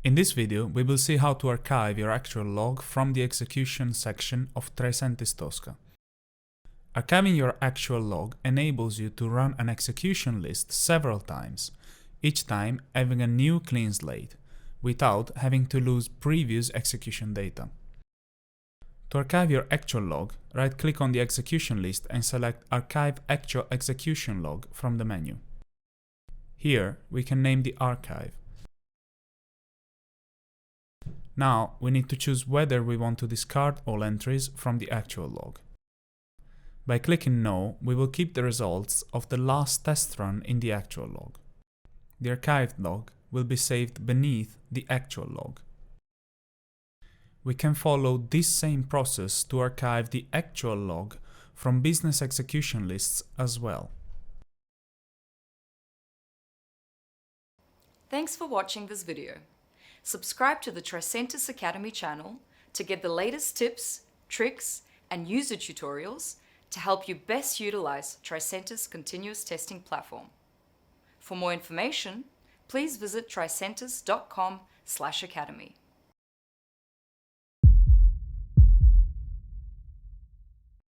In this video, we will see how to archive your actual log from the execution section of Tricentis Tosca. Archiving your actual log enables you to run an execution list several times, each time having a new clean slate, without having to lose previous execution data. To archive your actual log, right-click on the execution list and select Archive Actual Execution Log from the menu. Here, we can name the archive. Now, we need to choose whether we want to discard all entries from the actual log. By clicking No, we will keep the results of the last test run in the actual log. The archived log will be saved beneath the actual log. We can follow this same process to archive the actual log from business execution lists as well. Thanks for watching this video. Subscribe to the Tricentis Academy channel to get the latest tips, tricks, and user tutorials to help you best utilize Tricentis' continuous testing platform. For more information, please visit tricentis.com/academy.